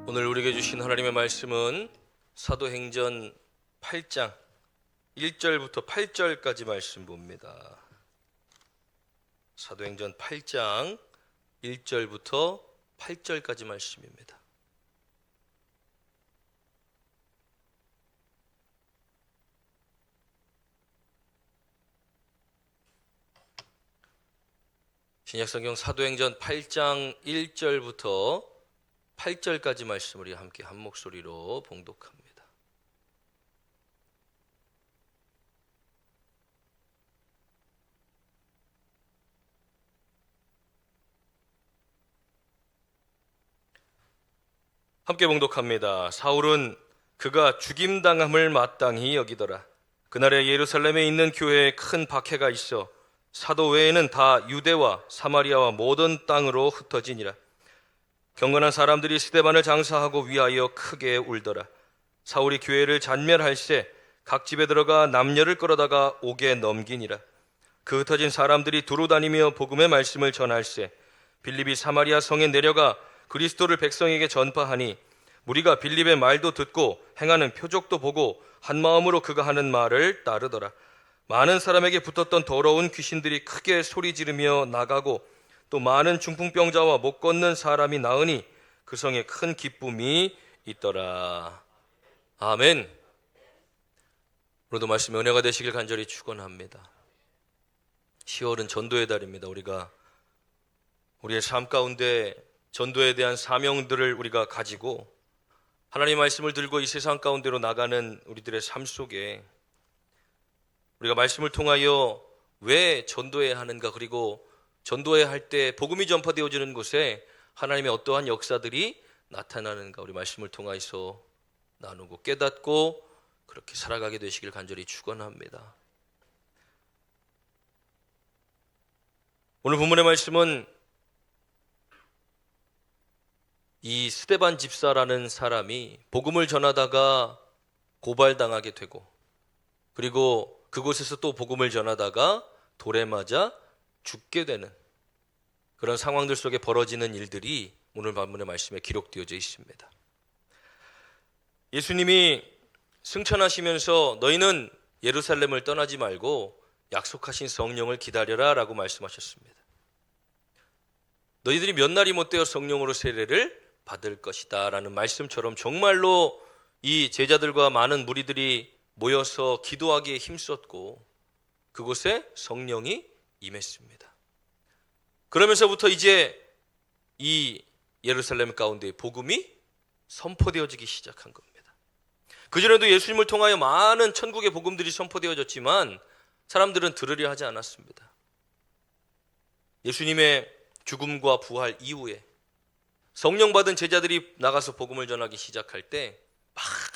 오늘 우리에게 주신 하나님의 말씀은 사도행전 8장 1절부터 8절까지 말씀 봅니다. 사도행전 8장 1절부터 8절까지 말씀입니다. 신약성경 사도행전 8장 1절부터 8절까지 말씀을 우리 함께 한 목소리로 봉독합니다. 함께 봉독합니다. 사울은 그가 죽임당함을 마땅히 여기더라. 그날에 예루살렘에 있는 교회에 큰 박해가 있어 사도 외에는 다 유대와 사마리아와 모든 땅으로 흩어지니라. 경건한 사람들이 스데반을 장사하고 위하여 크게 울더라. 사울이 교회를 잔멸할세 각 집에 들어가 남녀를 끌어다가 옥에 넘기니라. 그 흩어진 사람들이 두루 다니며 복음의 말씀을 전할세 빌립이 사마리아 성에 내려가 그리스도를 백성에게 전파하니 무리가 빌립의 말도 듣고 행하는 표적도 보고 한 마음으로 그가 하는 말을 따르더라. 많은 사람에게 붙었던 더러운 귀신들이 크게 소리 지르며 나가고 또 많은 중풍병자와 못 걷는 사람이 나으니 그 성에 큰 기쁨이 있더라. 아멘. 오늘도 말씀의 은혜가 되시길 간절히 축원합니다. 10월은 전도의 달입니다. 우리가 우리의 삶 가운데 전도에 대한 사명들을 우리가 가지고 하나님의 말씀을 들고 이 세상 가운데로 나가는 우리들의 삶 속에 우리가 말씀을 통하여 왜 전도해야 하는가, 그리고 전도해야 할 때 복음이 전파되어지는 곳에 하나님의 어떠한 역사들이 나타나는가, 우리 말씀을 통해서 나누고 깨닫고 그렇게 살아가게 되시길 간절히 축원합니다. 오늘 본문의 말씀은 이 스데반 집사라는 사람이 복음을 전하다가 고발당하게 되고, 그리고 그곳에서 또 복음을 전하다가 돌에 맞아 죽게 되는 그런 상황들 속에 벌어지는 일들이 오늘 본문의 말씀에 기록되어져 있습니다. 예수님이 승천하시면서 너희는 예루살렘을 떠나지 말고 약속하신 성령을 기다려라 라고 말씀하셨습니다. 너희들이 몇 날이 못되어 성령으로 세례를 받을 것이다 라는 말씀처럼 정말로 이 제자들과 많은 무리들이 모여서 기도하기에 힘썼고 그곳에 성령이 임했습니다. 그러면서부터 이제 이 예루살렘 가운데 복음이 선포되어지기 시작한 겁니다. 그전에도 예수님을 통하여 많은 천국의 복음들이 선포되어졌지만 사람들은 들으려 하지 않았습니다. 예수님의 죽음과 부활 이후에 성령 받은 제자들이 나가서 복음을 전하기 시작할 때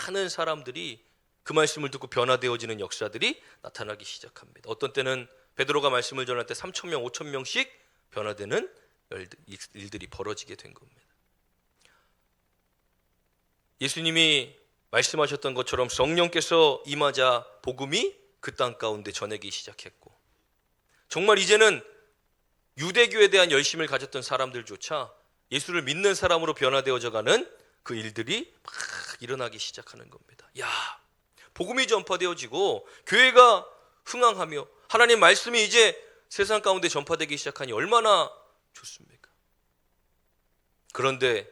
많은 사람들이 그 말씀을 듣고 변화되어지는 역사들이 나타나기 시작합니다. 어떤 때는 베드로가 말씀을 전할 때 3,000명, 5,000명씩 변화되는 일들이 벌어지게 된 겁니다. 예수님이 말씀하셨던 것처럼 성령께서 임하자 복음이 그 땅 가운데 전하기 시작했고, 정말 이제는 유대교에 대한 열심을 가졌던 사람들조차 예수를 믿는 사람으로 변화되어져가는 그 일들이 막 일어나기 시작하는 겁니다. 야, 복음이 전파되어지고 교회가 흥황하며 하나님 말씀이 이제 세상 가운데 전파되기 시작하니 얼마나 좋습니까? 그런데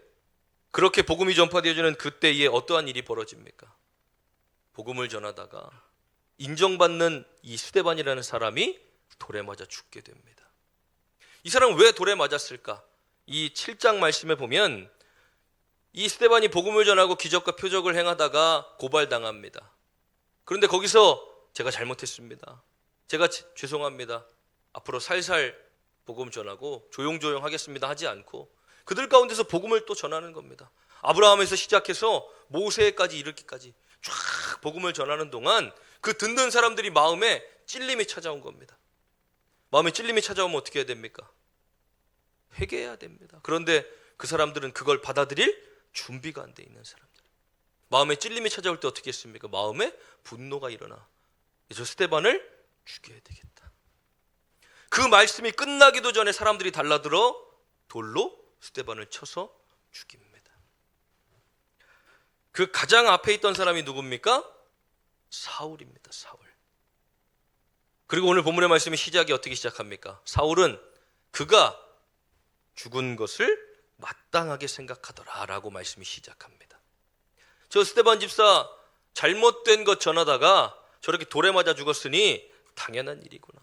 그렇게 복음이 전파되어지는 그때에 어떠한 일이 벌어집니까? 복음을 전하다가 인정받는 이 스데반이라는 사람이 돌에 맞아 죽게 됩니다. 이 사람은 왜 돌에 맞았을까? 이 7장 말씀에 보면 이 스데반이 복음을 전하고 기적과 표적을 행하다가 고발당합니다. 그런데 거기서 제가 잘못했습니다, 제가 죄송합니다, 앞으로 살살 복음 전하고 조용조용 하겠습니다 하지 않고 그들 가운데서 복음을 또 전하는 겁니다. 아브라함에서 시작해서 모세까지 이르기까지 쫙 복음을 전하는 동안 그 듣는 사람들이 마음에 찔림이 찾아온 겁니다. 마음에 찔림이 찾아오면 어떻게 해야 됩니까? 회개해야 됩니다. 그런데 그 사람들은 그걸 받아들일 준비가 안 돼 있는 사람들. 마음에 찔림이 찾아올 때 어떻게 했습니까? 마음에 분노가 일어나 저 스데반을 죽여야 되겠다. 그 말씀이 끝나기도 전에 사람들이 달라들어 돌로 스데반을 쳐서 죽입니다. 그 가장 앞에 있던 사람이 누굽니까? 사울입니다. 사울. 그리고 오늘 본문의 말씀의 시작이 어떻게 시작합니까? 사울은 그가 죽은 것을 마땅하게 생각하더라 라고 말씀이 시작합니다. 저 스데반 집사 잘못된 것 전하다가 저렇게 돌에 맞아 죽었으니 당연한 일이구나.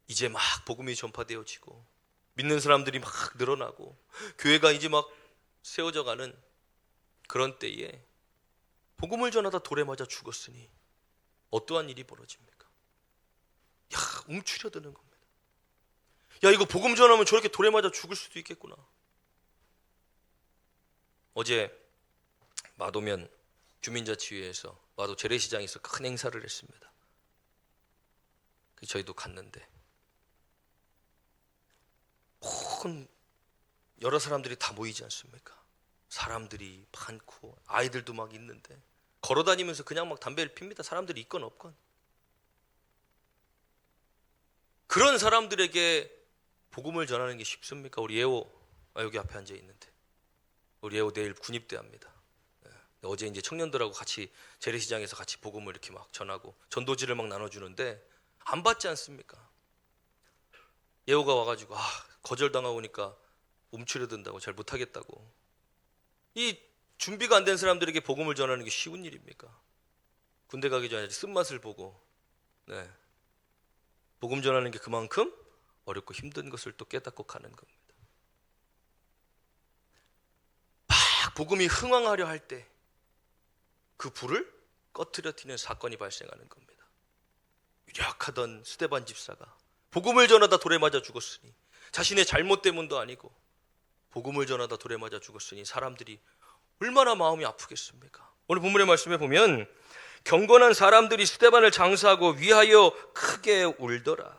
이제 막 복음이 전파되어지고 믿는 사람들이 막 늘어나고 교회가 이제 막 세워져 가는 그런 때에 복음을 전하다 돌에 맞아 죽었으니 어떠한 일이 벌어집니까? 야, 움츠려드는 겁니다. 야, 이거 복음 전하면 저렇게 돌에 맞아 죽을 수도 있겠구나. 어제 마도면 주민자치회에서 마도 재래시장에서 큰 행사를 했습니다. 저희도 갔는데 여러 사람들이 다 모이지 않습니까? 사람들이 많고 아이들도 막 있는데 걸어다니면서 그냥 막 담배를 핍니다. 사람들이 있건 없건. 그런 사람들에게 복음을 전하는 게 쉽습니까? 우리 예호 여기 앞에 앉아 있는데 우리 예호 내일 군입대합니다. 어제 이제 청년들하고 같이 재래시장에서 같이 복음을 이렇게 막 전하고 전도지를 막 나눠주는데 안 받지 않습니까? 예호가 와가지고 거절당하고 오니까 움츠려든다고 잘 못하겠다고. 이 준비가 안 된 사람들에게 복음을 전하는 게 쉬운 일입니까? 군대 가기 전에 쓴맛을 보고 복음 전하는 게 그만큼 어렵고 힘든 것을 또 깨닫고 가는 겁니다. 막 복음이 흥왕하려 할 때 그 불을 꺼트려뜨리는 사건이 발생하는 겁니다. 유력하던 스데반 집사가 복음을 전하다 돌에 맞아 죽었으니 자신의 잘못 때문도 아니고 복음을 전하다 돌에 맞아 죽었으니 사람들이 얼마나 마음이 아프겠습니까? 오늘 본문의 말씀에 보면 경건한 사람들이 스데반을 장사하고 위하여 크게 울더라.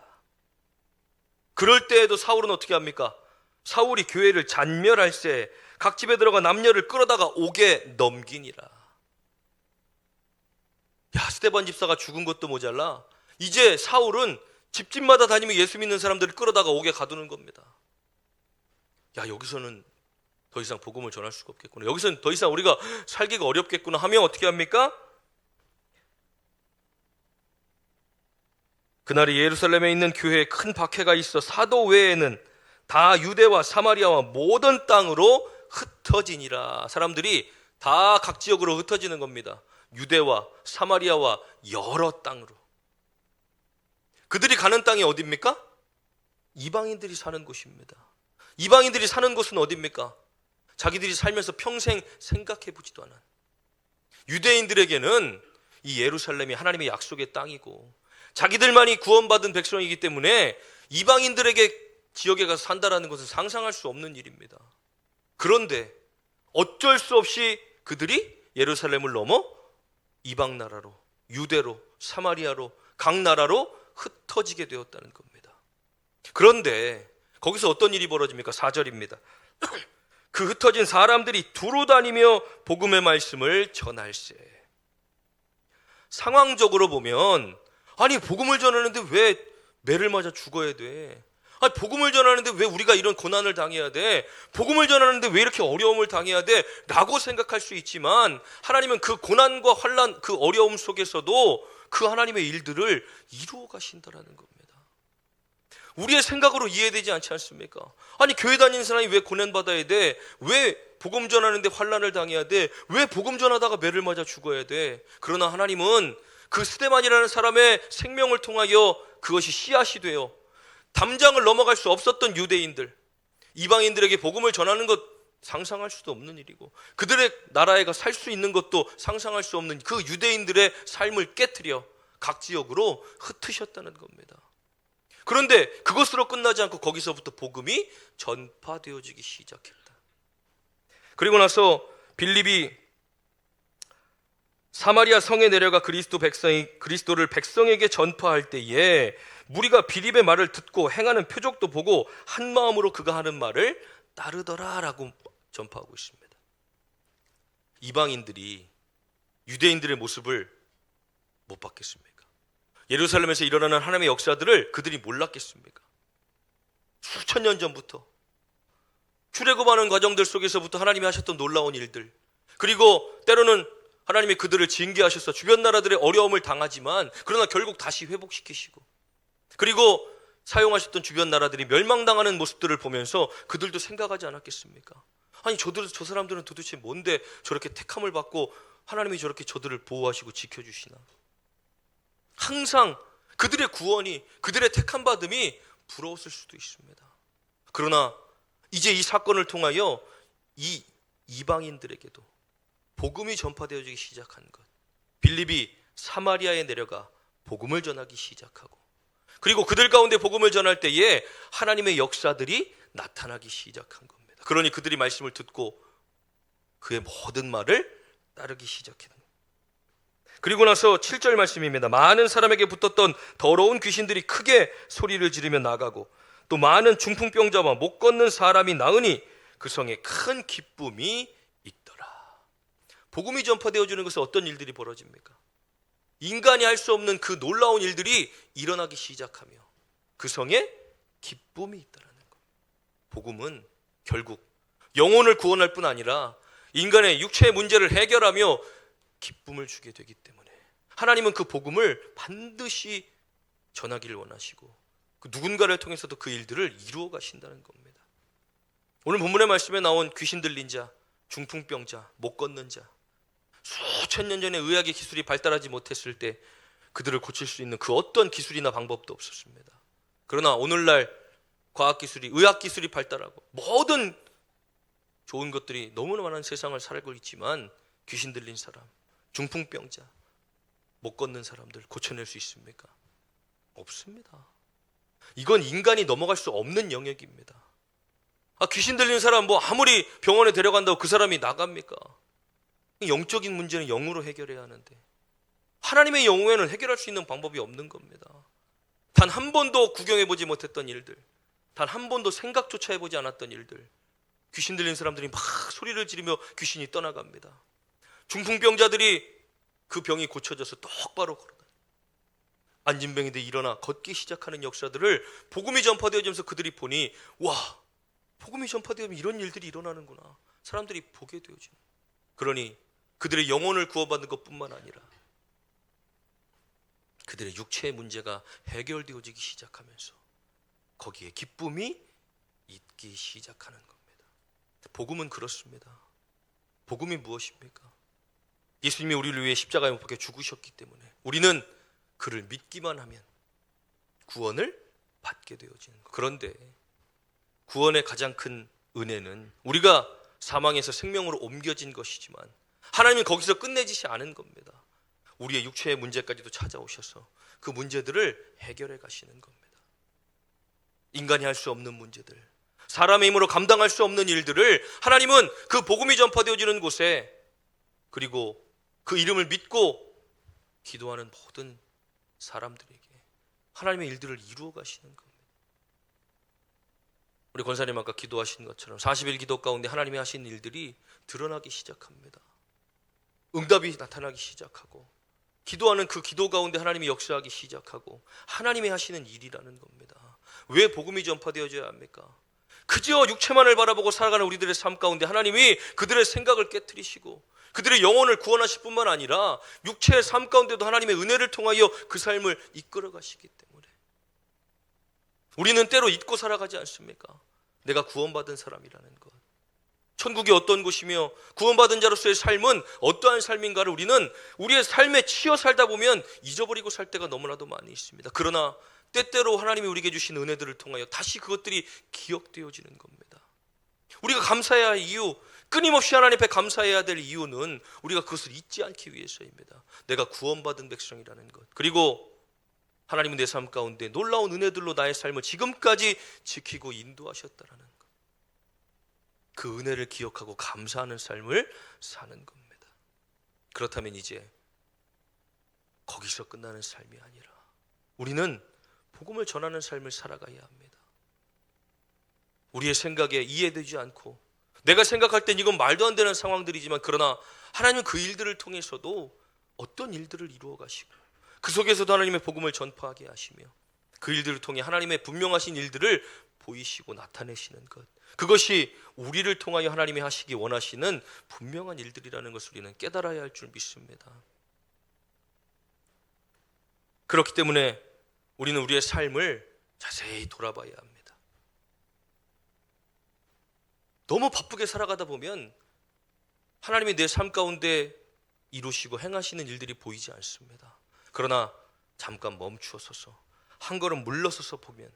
그럴 때에도 사울은 어떻게 합니까? 사울이 교회를 잔멸할세 각 집에 들어가 남녀를 끌어다가 옥에 넘기니라. 야, 스데반 집사가 죽은 것도 모자라 이제 사울은 집집마다 다니며 예수 믿는 사람들을 끌어다가 옥에 가두는 겁니다. 야, 여기서는 더 이상 복음을 전할 수가 없겠구나. 여기서는 더 이상 우리가 살기가 어렵겠구나 하면 어떻게 합니까? 그날이 예루살렘에 있는 교회에 큰 박해가 있어 사도 외에는 다 유대와 사마리아와 모든 땅으로 흩어지니라. 사람들이 다 각 지역으로 흩어지는 겁니다. 유대와 사마리아와 여러 땅으로. 그들이 가는 땅이 어디입니까? 이방인들이 사는 곳입니다. 이방인들이 사는 곳은 어디입니까? 자기들이 살면서 평생 생각해보지도 않은. 유대인들에게는 이 예루살렘이 하나님의 약속의 땅이고 자기들만이 구원받은 백성이기 때문에 이방인들에게 지역에 가서 산다라는 것은 상상할 수 없는 일입니다. 그런데 어쩔 수 없이 그들이 예루살렘을 넘어 이방 나라로, 유대로, 사마리아로, 각 나라로 흩어지게 되었다는 겁니다. 그런데 거기서 어떤 일이 벌어집니까? 4절입니다. 그 흩어진 사람들이 두루 다니며 복음의 말씀을 전할세. 상황적으로 보면 아니 복음을 전하는데 왜 매를 맞아 죽어야 돼? 아니 복음을 전하는데 왜 우리가 이런 고난을 당해야 돼? 복음을 전하는데 왜 이렇게 어려움을 당해야 돼? 라고 생각할 수 있지만 하나님은 그 고난과 환난, 그 어려움 속에서도 그 하나님의 일들을 이루어 가신다라는 겁니다. 우리의 생각으로 이해되지 않지 않습니까? 아니 교회 다니는 사람이 왜 고난받아야 돼? 왜 복음 전하는데 환난을 당해야 돼? 왜 복음 전하다가 매를 맞아 죽어야 돼? 그러나 하나님은 그 스데반이라는 사람의 생명을 통하여 그것이 씨앗이 되어 담장을 넘어갈 수 없었던 유대인들, 이방인들에게 복음을 전하는 것 상상할 수도 없는 일이고 그들의 나라에 가 살 수 있는 것도 상상할 수 없는 그 유대인들의 삶을 깨트려 각 지역으로 흩으셨다는 겁니다. 그런데 그것으로 끝나지 않고 거기서부터 복음이 전파되어지기 시작했다. 그리고 나서 빌립이 사마리아 성에 내려가 그리스도를 백성에게 전파할 때에 무리가 빌립의 말을 듣고 행하는 표적도 보고 한 마음으로 그가 하는 말을 따르더라라고 전파하고 있습니다. 이방인들이 유대인들의 모습을 못 봤겠습니까? 예루살렘에서 일어나는 하나님의 역사들을 그들이 몰랐겠습니까? 수천 년 전부터 출애굽하는 과정들 속에서부터 하나님이 하셨던 놀라운 일들, 그리고 때로는 하나님이 그들을 징계하셔서 주변 나라들의 어려움을 당하지만 그러나 결국 다시 회복시키시고, 그리고 사용하셨던 주변 나라들이 멸망당하는 모습들을 보면서 그들도 생각하지 않았겠습니까? 아니 저 사람들은 도대체 뭔데 저렇게 택함을 받고 하나님이 저렇게 저들을 보호하시고 지켜주시나. 항상 그들의 구원이, 그들의 택함 받음이 부러웠을 수도 있습니다. 그러나 이제 이 사건을 통하여 이 이방인들에게도 복음이 전파되어지기 시작한 것, 빌립이 사마리아에 내려가 복음을 전하기 시작하고, 그리고 그들 가운데 복음을 전할 때에 하나님의 역사들이 나타나기 시작한 겁니다. 그러니 그들이 말씀을 듣고 그의 모든 말을 따르기 시작했습니다. 그리고 나서 7절 말씀입니다. 많은 사람에게 붙었던 더러운 귀신들이 크게 소리를 지르며 나가고 또 많은 중풍병자와 못 걷는 사람이 나으니 그 성에 큰 기쁨이 있더라. 복음이 전파되어지는 것은 어떤 일들이 벌어집니까? 인간이 할 수 없는 그 놀라운 일들이 일어나기 시작하며 그 성에 기쁨이 있다라는 것. 복음은 결국 영혼을 구원할 뿐 아니라 인간의 육체의 문제를 해결하며 기쁨을 주게 되기 때문에 하나님은 그 복음을 반드시 전하기를 원하시고 그 누군가를 통해서도 그 일들을 이루어 가신다는 겁니다. 오늘 본문의 말씀에 나온 귀신 들린 자, 중풍병자, 못 걷는 자, 수천 년 전에 의학의 기술이 발달하지 못했을 때 그들을 고칠 수 있는 그 어떤 기술이나 방법도 없었습니다. 그러나 오늘날 과학기술이, 의학기술이 발달하고 모든 좋은 것들이 너무나 많은 세상을 살고 있지만 귀신 들린 사람, 중풍병자, 못 걷는 사람들 고쳐낼 수 있습니까? 없습니다. 이건 인간이 넘어갈 수 없는 영역입니다. 귀신 들린 사람 뭐 아무리 병원에 데려간다고 그 사람이 나갑니까? 영적인 문제는 영으로 해결해야 하는데 하나님의 영으로는 해결할 수 있는 방법이 없는 겁니다. 단 한 번도 구경해보지 못했던 일들, 단 한 번도 생각조차 해보지 않았던 일들, 귀신 들린 사람들이 막 소리를 지르며 귀신이 떠나갑니다. 중풍병자들이 그 병이 고쳐져서 똑바로 걸어다니고 안진뱅이들이 일어나 걷기 시작하는 역사들을 복음이 전파되어지면서 그들이 보니 와, 복음이 전파되면 이런 일들이 일어나는구나. 사람들이 보게 되어지는. 그러니 그들의 영혼을 구원받는 것뿐만 아니라 그들의 육체의 문제가 해결되어지기 시작하면서 거기에 기쁨이 있기 시작하는 겁니다. 복음은 그렇습니다. 복음이 무엇입니까? 예수님이 우리를 위해 십자가에 못 박혀 죽으셨기 때문에 우리는 그를 믿기만 하면 구원을 받게 되어지는 것. 그런데 구원의 가장 큰 은혜는 우리가 사망에서 생명으로 옮겨진 것이지만 하나님은 거기서 끝내지시 않은 겁니다. 우리의 육체의 문제까지도 찾아오셔서 그 문제들을 해결해 가시는 겁니다. 인간이 할 수 없는 문제들, 사람의 힘으로 감당할 수 없는 일들을 하나님은 그 복음이 전파되어지는 곳에, 그리고 그 이름을 믿고 기도하는 모든 사람들에게 하나님의 일들을 이루어 가시는 겁니다. 우리 권사님 아까 기도하신 것처럼 40일 기도 가운데 하나님이 하신 일들이 드러나기 시작합니다. 응답이 나타나기 시작하고 기도하는 그 기도 가운데 하나님이 역사하기 시작하고 하나님이 하시는 일이라는 겁니다. 왜 복음이 전파되어져야 합니까? 그저 육체만을 바라보고 살아가는 우리들의 삶 가운데 하나님이 그들의 생각을 깨트리시고 그들의 영혼을 구원하실 뿐만 아니라 육체의 삶 가운데도 하나님의 은혜를 통하여 그 삶을 이끌어 가시기 때문에 우리는 때로 잊고 살아가지 않습니까? 내가 구원받은 사람이라는 것, 천국이 어떤 곳이며 구원받은 자로서의 삶은 어떠한 삶인가를 우리는 우리의 삶에 치여 살다 보면 잊어버리고 살 때가 너무나도 많이 있습니다. 그러나 때때로 하나님이 우리에게 주신 은혜들을 통하여 다시 그것들이 기억되어지는 겁니다. 우리가 감사해야 할 이유, 끊임없이 하나님 앞에 감사해야 될 이유는 우리가 그것을 잊지 않기 위해서입니다. 내가 구원받은 백성이라는 것, 그리고 하나님은 내 삶 가운데 놀라운 은혜들로 나의 삶을 지금까지 지키고 인도하셨다라는 것, 그 은혜를 기억하고 감사하는 삶을 사는 겁니다. 그렇다면 이제 거기서 끝나는 삶이 아니라 우리는 복음을 전하는 삶을 살아가야 합니다. 우리의 생각에 이해되지 않고 내가 생각할 땐 이건 말도 안 되는 상황들이지만 그러나 하나님은 그 일들을 통해서도 어떤 일들을 이루어 가시고 그 속에서도 하나님의 복음을 전파하게 하시며 그 일들을 통해 하나님의 분명하신 일들을 보이시고 나타내시는 것, 그것이 우리를 통하여 하나님이 하시기 원하시는 분명한 일들이라는 것을 우리는 깨달아야 할 줄 믿습니다. 그렇기 때문에 우리는 우리의 삶을 자세히 돌아봐야 합니다. 너무 바쁘게 살아가다 보면 하나님이 내 삶 가운데 이루시고 행하시는 일들이 보이지 않습니다. 그러나 잠깐 멈추어 서서 한 걸음 물러서서 보면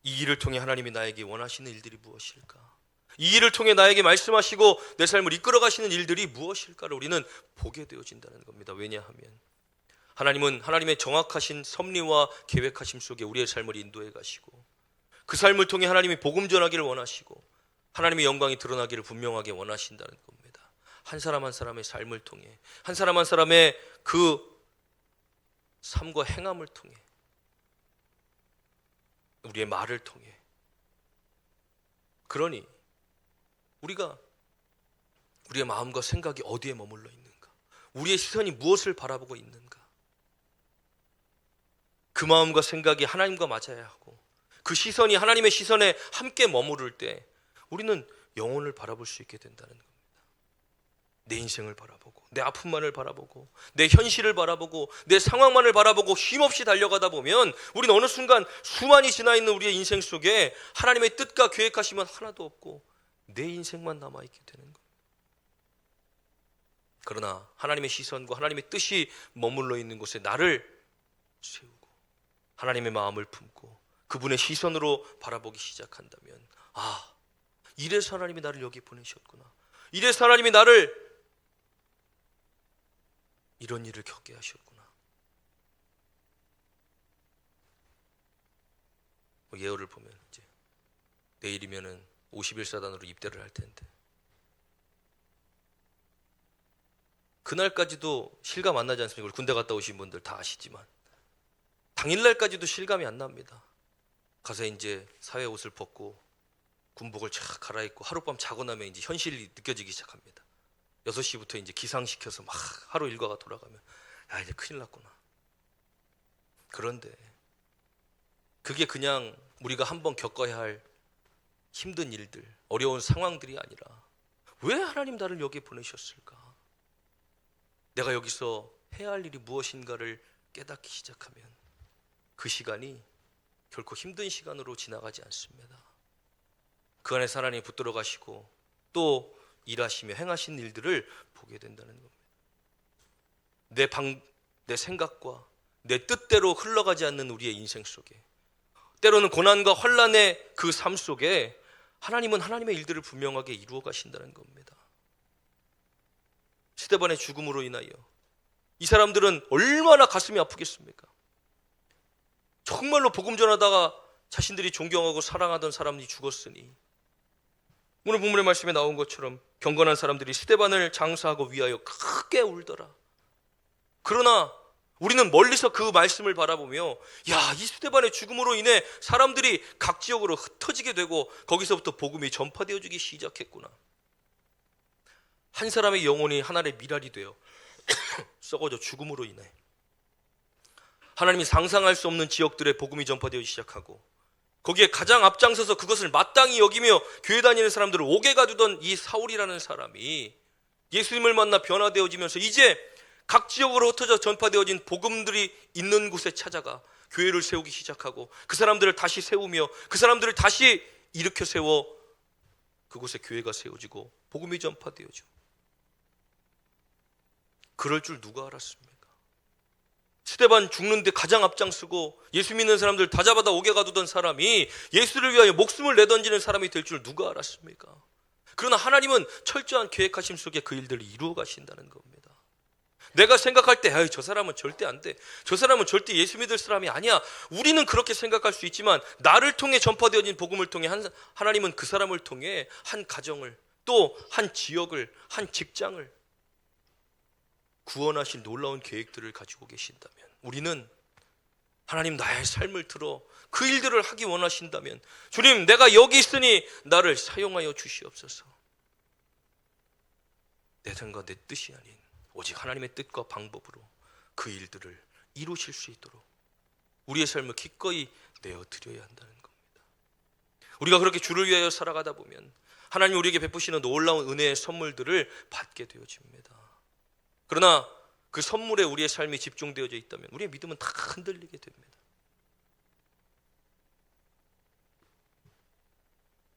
이 일을 통해 하나님이 나에게 원하시는 일들이 무엇일까? 이 일을 통해 나에게 말씀하시고 내 삶을 이끌어 가시는 일들이 무엇일까를 우리는 보게 되어진다는 겁니다. 왜냐하면 하나님은 하나님의 정확하신 섭리와 계획하심 속에 우리의 삶을 인도해 가시고 그 삶을 통해 하나님이 복음 전하기를 원하시고 하나님의 영광이 드러나기를 분명하게 원하신다는 겁니다. 한 사람 한 사람의 삶을 통해, 한 사람 한 사람의 그 삶과 행함을 통해, 우리의 말을 통해. 그러니 우리가 우리의 마음과 생각이 어디에 머물러 있는가? 우리의 시선이 무엇을 바라보고 있는가? 그 마음과 생각이 하나님과 맞아야 하고 그 시선이 하나님의 시선에 함께 머무를 때 우리는 영혼을 바라볼 수 있게 된다는 겁니다. 내 인생을 바라보고 내 아픔만을 바라보고 내 현실을 바라보고 내 상황만을 바라보고 쉼없이 달려가다 보면 우리는 어느 순간 수만이 지나 있는 우리의 인생 속에 하나님의 뜻과 계획하심은 하나도 없고 내 인생만 남아있게 되는 겁니다. 그러나 하나님의 시선과 하나님의 뜻이 머물러 있는 곳에 나를 세우고 하나님의 마음을 품고 그분의 시선으로 바라보기 시작한다면, 아, 이래서 하나님이 나를 여기 보내셨구나, 이래서 하나님이 나를 이런 일을 겪게 하셨구나. 예언을 보면 이제 내일이면은 51사단으로 입대를 할 텐데 그날까지도 실감 안 나지 않습니까? 군대 갔다 오신 분들 다 아시지만 당일날까지도 실감이 안 납니다. 가서 이제 사회 옷을 벗고 군복을 쫙 갈아입고 하룻밤 자고 나면 이제 현실이 느껴지기 시작합니다. 6시부터 이제 기상시켜서 막 하루 일과가 돌아가면, 야, 이제 큰일 났구나. 그런데 그게 그냥 우리가 한번 겪어야 할 힘든 일들, 어려운 상황들이 아니라 왜 하나님 나를 여기에 보내셨을까? 내가 여기서 해야 할 일이 무엇인가를 깨닫기 시작하면 그 시간이 결코 힘든 시간으로 지나가지 않습니다. 그 안에 하나님이 붙들어 가시고 또 일하시며 행하신 일들을 보게 된다는 겁니다. 내 생각과 내 뜻대로 흘러가지 않는 우리의 인생 속에, 때로는 고난과 환난의 그 삶 속에 하나님은 하나님의 일들을 분명하게 이루어 가신다는 겁니다. 스데반의 죽음으로 인하여 이 사람들은 얼마나 가슴이 아프겠습니까? 정말로 복음 전하다가 자신들이 존경하고 사랑하던 사람이 죽었으니, 오늘 본문의 말씀에 나온 것처럼 경건한 사람들이 스데반을 장사하고 위하여 크게 울더라. 그러나 우리는 멀리서 그 말씀을 바라보며, 야, 이 스데반의 죽음으로 인해 사람들이 각 지역으로 흩어지게 되고 거기서부터 복음이 전파되어지기 시작했구나. 한 사람의 영혼이 하나의 미랄이 되어 썩어져 죽음으로 인해 하나님이 상상할 수 없는 지역들에 복음이 전파되어지기 시작하고 거기에 가장 앞장서서 그것을 마땅히 여기며 교회 다니는 사람들을 옥에 가두던 이 사울이라는 사람이 예수님을 만나 변화되어지면서 이제 각 지역으로 흩어져 전파되어진 복음들이 있는 곳에 찾아가 교회를 세우기 시작하고 그 사람들을 다시 세우며 그 사람들을 다시 일으켜 세워 그곳에 교회가 세워지고 복음이 전파되어져. 그럴 줄 누가 알았습니까? 스데반 죽는데 가장 앞장서고 예수 믿는 사람들 다 잡아다 옥에 가두던 사람이 예수를 위하여 목숨을 내던지는 사람이 될 줄 누가 알았습니까? 그러나 하나님은 철저한 계획하심 속에 그 일들을 이루어 가신다는 겁니다. 내가 생각할 때, 저 사람은 절대 안 돼, 저 사람은 절대 예수 믿을 사람이 아니야, 우리는 그렇게 생각할 수 있지만 나를 통해 전파되어진 복음을 통해 하나님은 그 사람을 통해 한 가정을, 또 한 지역을, 한 직장을 구원하신 놀라운 계획들을 가지고 계신다면, 우리는 하나님 나의 삶을 들어 그 일들을 하기 원하신다면, 주님, 내가 여기 있으니 나를 사용하여 주시옵소서. 내 생각 내 뜻이 아닌 오직 하나님의 뜻과 방법으로 그 일들을 이루실 수 있도록 우리의 삶을 기꺼이 내어드려야 한다는 겁니다. 우리가 그렇게 주를 위하여 살아가다 보면 하나님 우리에게 베푸시는 놀라운 은혜의 선물들을 받게 되어집니다. 그러나 그 선물에 우리의 삶이 집중되어져 있다면 우리의 믿음은 다 흔들리게 됩니다.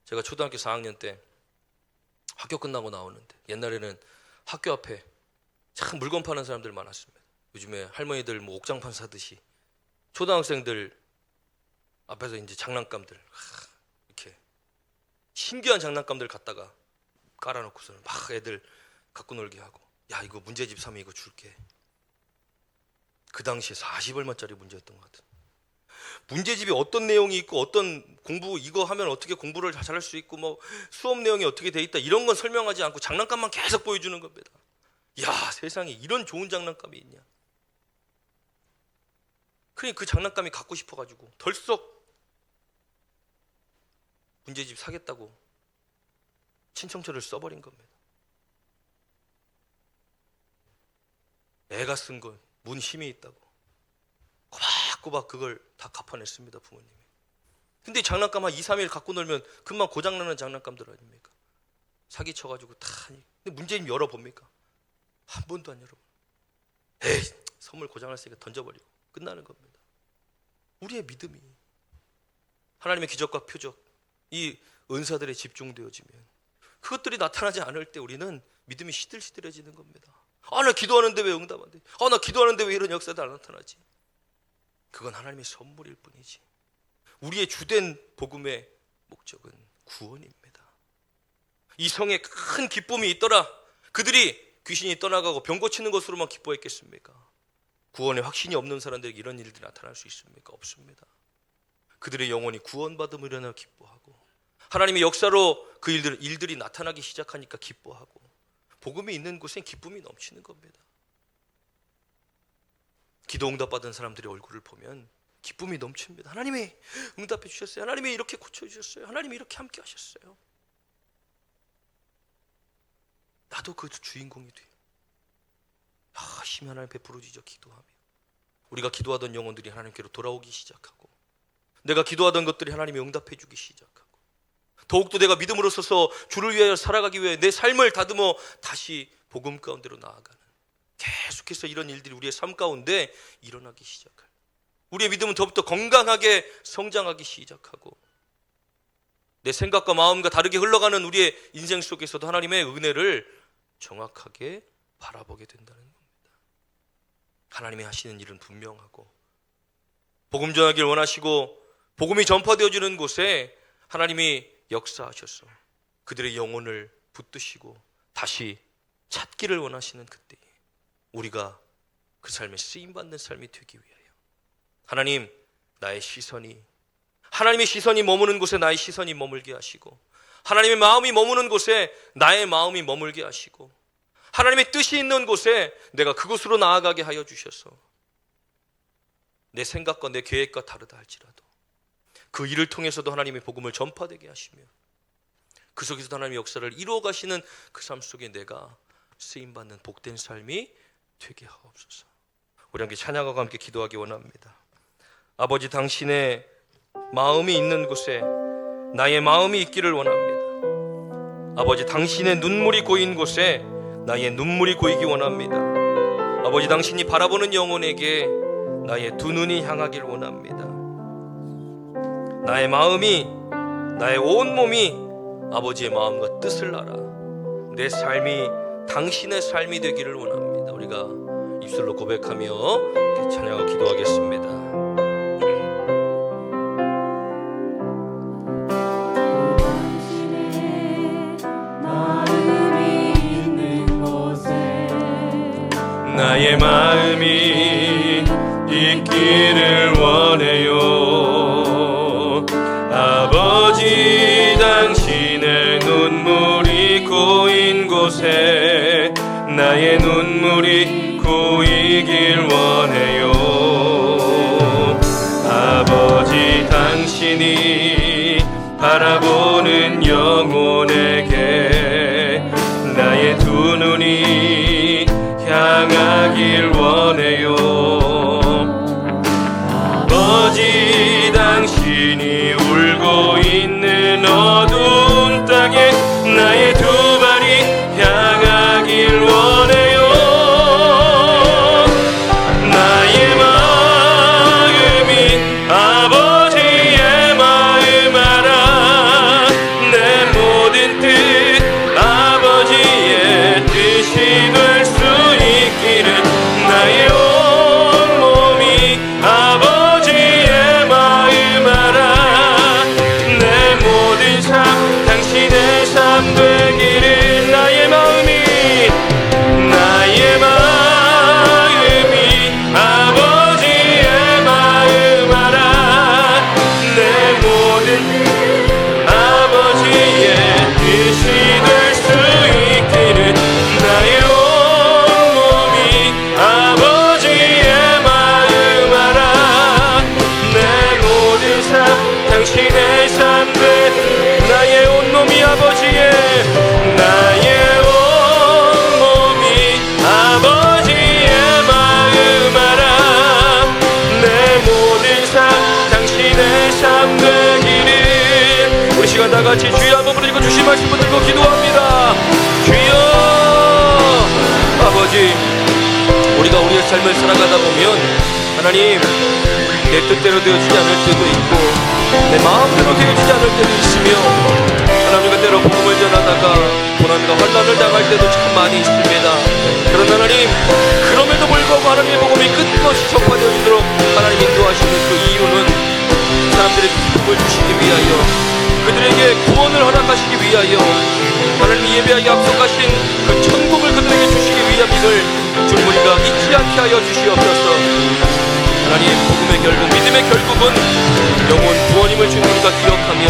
제가 초등학교 4학년 때 학교 끝나고 나오는데, 옛날에는 학교 앞에 참 물건 파는 사람들 많았습니다. 요즘에 할머니들 뭐 옥장판 사듯이 초등학생들 앞에서 이제 장난감들, 이렇게 신기한 장난감들 갖다가 깔아놓고서는 막 애들 갖고 놀게 하고, 야 이거 문제집 사면 이거 줄게. 그 당시에 40얼마짜리 문제였던 것 같아요. 문제집이 어떤 내용이 있고 어떤 공부 이거 하면 어떻게 공부를 잘할 수 있고 뭐 수업 내용이 어떻게 돼 있다 이런 건 설명하지 않고 장난감만 계속 보여주는 겁니다. 야 세상에 이런 좋은 장난감이 있냐. 그러니 그 장난감이 갖고 싶어가지고 덜썩 문제집 사겠다고 신청서를 써버린 겁니다. 애가 쓴 건 문 힘이 있다고 꼬박꼬박 그걸 다 갚아냈습니다, 부모님이. 근데 장난감 한 2, 3일 갖고 놀면 금방 고장나는 장난감들 아닙니까? 사기쳐가지고 다. 근데 문제집 열어봅니까? 한 번도 안 열어보고, 에이 선물 고장났으니까 던져버리고 끝나는 겁니다. 우리의 믿음이 하나님의 기적과 표적, 이 은사들에 집중되어지면 그것들이 나타나지 않을 때 우리는 믿음이 시들시들해지는 겁니다. 아 나 기도하는데 왜 응답 안 돼? 아 나 기도하는데 왜 이런 역사도 안 나타나지? 그건 하나님의 선물일 뿐이지. 우리의 주된 복음의 목적은 구원입니다. 이 성에 큰 기쁨이 있더라. 그들이 귀신이 떠나가고 병 고치는 것으로만 기뻐했겠습니까? 구원의 확신이 없는 사람들에게 이런 일들이 나타날 수 있습니까? 없습니다. 그들의 영혼이 구원받음을 일어나 기뻐하고, 하나님의 역사로 그 일들이 나타나기 시작하니까 기뻐하고, 복음이 있는 곳엔 기쁨이 넘치는 겁니다. 기도 응답받은 사람들의 얼굴을 보면 기쁨이 넘칩니다. 하나님이 응답해 주셨어요. 하나님이 이렇게 고쳐주셨어요. 하나님이 이렇게 함께 하셨어요. 나도 그 주인공이 돼요. 힘이 하나님 베풀어 주죠. 기도하며 우리가 기도하던 영혼들이 하나님께로 돌아오기 시작하고, 내가 기도하던 것들이 하나님이 응답해 주기 시작하고, 더욱더 내가 믿음으로 서서 주를 위하여 살아가기 위해 내 삶을 다듬어 다시 복음 가운데로 나아가는, 계속해서 이런 일들이 우리의 삶 가운데 일어나기 시작할, 우리의 믿음은 더욱더 건강하게 성장하기 시작하고, 내 생각과 마음과 다르게 흘러가는 우리의 인생 속에서도 하나님의 은혜를 정확하게 바라보게 된다는 겁니다. 하나님이 하시는 일은 분명하고, 복음 전하기를 원하시고 복음이 전파되어지는 곳에 하나님이 역사하셔서 그들의 영혼을 붙드시고 다시 찾기를 원하시는 그때에 우리가 그 삶에 쓰임받는 삶이 되기 위하여 하나님, 나의 시선이, 하나님의 시선이 머무는 곳에 나의 시선이 머물게 하시고, 하나님의 마음이 머무는 곳에 나의 마음이 머물게 하시고, 하나님의 뜻이 있는 곳에 내가 그곳으로 나아가게 하여 주셔서 내 생각과 내 계획과 다르다 할지라도 그 일을 통해서도 하나님의 복음을 전파되게 하시며, 그 속에서도 하나님의 역사를 이루어 가시는 그 삶 속에 내가 쓰임받는 복된 삶이 되게 하옵소서. 우리 함께 찬양하고 함께 기도하기 원합니다. 아버지, 당신의 마음이 있는 곳에 나의 마음이 있기를 원합니다. 아버지, 당신의 눈물이 고인 곳에 나의 눈물이 고이기 원합니다. 아버지, 당신이 바라보는 영혼에게 나의 두 눈이 향하길 원합니다. 나의 마음이, 나의 온 몸이 아버지의 마음과 뜻을 알아 내 삶이 당신의 삶이 되기를 원합니다. 우리가 입술로 고백하며 찬양하고 기도하겠습니다. 나의 마음이 있기를 원해요. 아버지, 당신의 눈물이 고인 곳에 나의 눈물이 고이길 원해요. 아버지, 당신이 바라보는 영혼에게 나의 두 눈이 향하길 원해요. 아버지, 내 삶 되기를. 우리 시간 다 같이 주여 한번 부르고 주신 말씀 붙들고 기도합니다. 주여 아버지, 우리가 우리의 삶을 살아가다 보면 하나님 내 뜻대로 되어지지 않을 때도 있고 내 마음대로 되어지지 않을 때도 있으며 하나님과 때로 복음을 전하다가 고난과 환난을 당할 때도 참 많이 있습니다. 그러나 하나님, 그럼에도 불구하고 하나님의 복음이 끝없이 전파되어지도록 하나님 인도하시는 그 이유는 사람들에게 기쁨을 주시기 위하여, 그들에게 구원을 허락하시기 위하여, 하나님 예배하기 앞서가신 그 천국을 그들에게 주시기 위함임을 주님 우리가 잊지 않게 하여 주시옵소서. 하나님, 복음의 결국, 믿음의 결국은 영혼 구원임을 주님 우리가 기억하며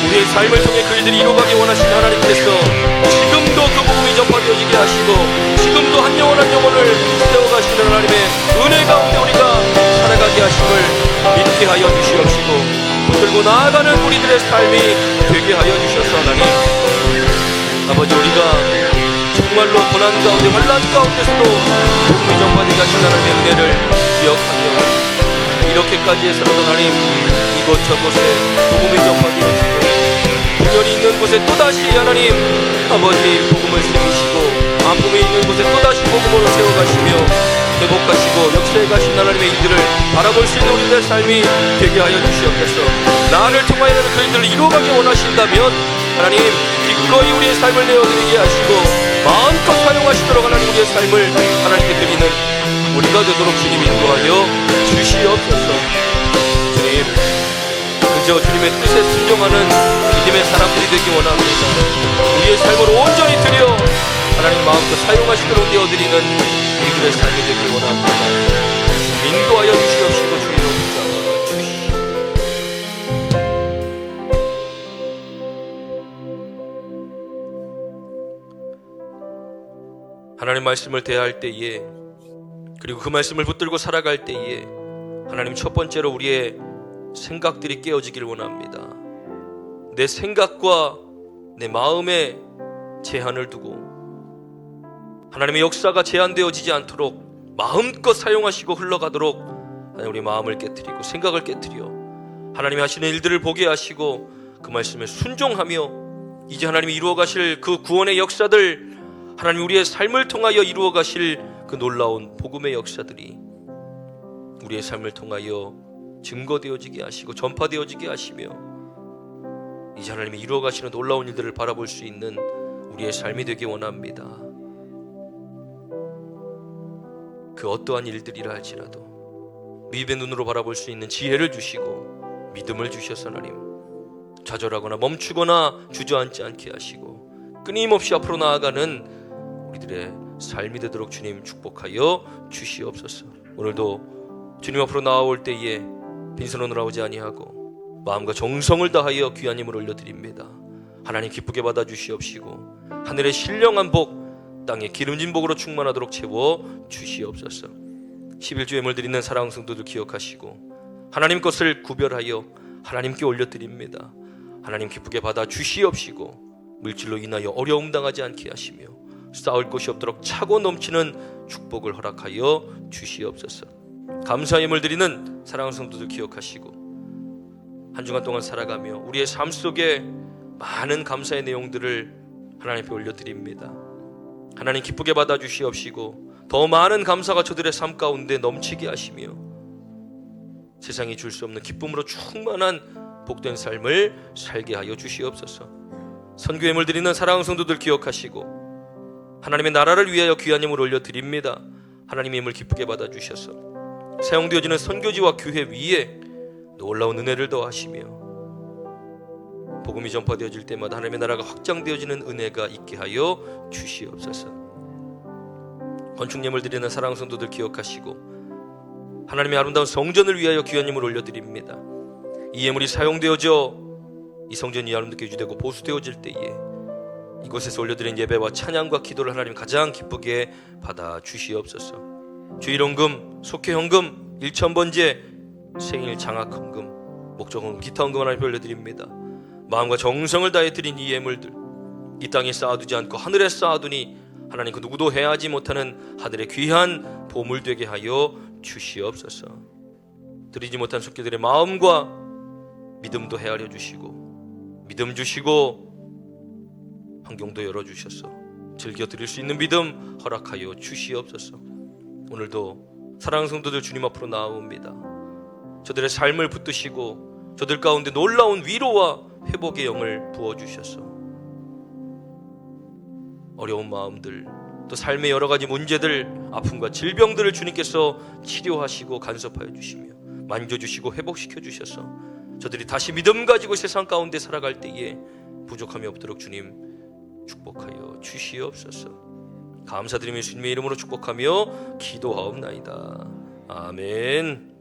우리의 삶을 통해 그 일들이 이루어가기 원하시는 하나님께서 지금도 그 복음이 전파되어지게 하시고 지금도 한 영혼 한 영혼을 세워가시는 하나님의 은혜 가운데 우리가 살아가게 하심을 믿게 하여 주시옵시고 붙들고 나아가는 우리들의 삶이 되게 하여 주셔서 하나님, 아버지, 우리가 정말로 고난 가운데 환난 가운데서도 복음이 전파되게 하신 하나님의 은혜를 기억하며 이렇게까지 해서라도 하나님 이곳저곳에 복음이 전파되어지고 분열이 있는 곳에 또다시 하나님 아버지 복음을 세우시고 아픔이 있는 곳에 또다시 복음으로 세워가시며 회복하시고 역사에 가신 하나님의 일들을 바라볼 수 있는 우리들의 삶이 되게 하여 주시옵소서. 나를 통하여 그 일들을 이루어가기 원하신다면 하나님 기꺼이 우리의 삶을 내어드리게 하시고 마음껏 사용하시도록 하나님 우리의 삶을 하나님께 드리는 우리가 되도록 주님 인도하여 주시옵소서. 주님, 그저 주님의 뜻에 순종하는 믿음의 사람들이 되기 원합니다. 우리의 삶을 온전히 드려 하나님 마음껏 사용하시도록 되어드리는 우리들의 삶이 되기 원합니다. 인도하여 주시옵시고 주의 이름으로 주시옵소서. 하나님 말씀을 대할 때에, 그리고 그 말씀을 붙들고 살아갈 때에 하나님 첫 번째로 우리의 생각들이 깨어지기를 원합니다. 내 생각과 내 마음에 제한을 두고 하나님의 역사가 제한되어지지 않도록 마음껏 사용하시고 흘러가도록 하나님 우리 마음을 깨트리고 생각을 깨트려 하나님이 하시는 일들을 보게 하시고 그 말씀에 순종하며 이제 하나님이 이루어가실 그 구원의 역사들, 하나님 우리의 삶을 통하여 이루어가실 그 놀라운 복음의 역사들이 우리의 삶을 통하여 증거되어지게 하시고 전파되어지게 하시며 이제 하나님이 이루어가시는 놀라운 일들을 바라볼 수 있는 우리의 삶이 되기 원합니다. 그 어떠한 일들이라 할지라도 믿음의 눈으로 바라볼 수 있는 지혜를 주시고 믿음을 주셔서 하나님 좌절하거나 멈추거나 주저앉지 않게 하시고 끊임없이 앞으로 나아가는 우리들의 삶이 되도록 주님 축복하여 주시옵소서. 오늘도 주님 앞으로 나아올 때에 빈손으로 나오지 아니하고 마음과 정성을 다하여 귀한 힘을 올려드립니다. 하나님 기쁘게 받아주시옵시고 하늘의 신령한 복, 땅의 기름진 복으로 충만하도록 채워 주시옵소서. 11주 예물 드리는 사랑하는 성도들 기억하시고 하나님 것을 구별하여 하나님께 올려드립니다. 하나님 기쁘게 받아 주시옵시고 물질로 인하여 어려움 당하지 않게 하시며 쌓을 곳이 없도록 차고 넘치는 축복을 허락하여 주시옵소서. 감사 예물 드리는 사랑하는 성도들 기억하시고 한 주간 동안 살아가며 우리의 삶 속에 많은 감사의 내용들을 하나님 앞에 올려드립니다. 하나님 기쁘게 받아 주시옵시고 더 많은 감사가 저들의 삶 가운데 넘치게 하시며 세상이 줄 수 없는 기쁨으로 충만한 복된 삶을 살게 하여 주시옵소서. 선교 예물 드리는 사랑하는 성도들 기억하시고 하나님의 나라를 위하여 귀한 힘을 올려드립니다. 하나님의 힘을 기쁘게 받아 주셔서 사용되어지는 선교지와 교회 위에 놀라운 은혜를 더하시며 복음이 전파되어질 때마다 하나님의 나라가 확장되어지는 은혜가 있게 하여 주시옵소서. 건축 예물 드리는 사랑하는 성도들 기억하시고 하나님의 아름다운 성전을 위하여 귀한 힘을 올려드립니다. 이 예물이 사용되어져 이 성전이 아름답게 유지되고 보수되어질 때에 이곳에서 올려드린 예배와 찬양과 기도를 하나님 가장 기쁘게 받아 주시옵소서. 주일헌금, 속회헌금, 일천번제, 생일 장학헌금, 목적헌금, 기타 헌금 하나님 올려드립니다. 마음과 정성을 다해 드린 이 예물들 이 땅에 쌓아두지 않고 하늘에 쌓아두니 하나님 그 누구도 해하지 못하는 하늘의 귀한 보물 되게 하여 주시옵소서. 드리지 못한 속죄들의 마음과 믿음도 헤아려 주시고, 믿음 주시고 환경도 열어주셔서 즐겨 드릴 수 있는 믿음 허락하여 주시옵소서. 오늘도 사랑하는 성도들 주님 앞으로 나아옵니다. 저들의 삶을 붙드시고 저들 가운데 놀라운 위로와 회복의 영을 부어주셔서 어려운 마음들, 또 삶의 여러 가지 문제들, 아픔과 질병들을 주님께서 치료하시고 간섭하여 주시며 만져주시고 회복시켜 주셔서 저들이 다시 믿음 가지고 세상 가운데 살아갈 때에 부족함이 없도록 주님 축복하여 주시옵소서. 감사드리며 예수님의 이름으로 축복하며 기도하옵나이다. 아멘.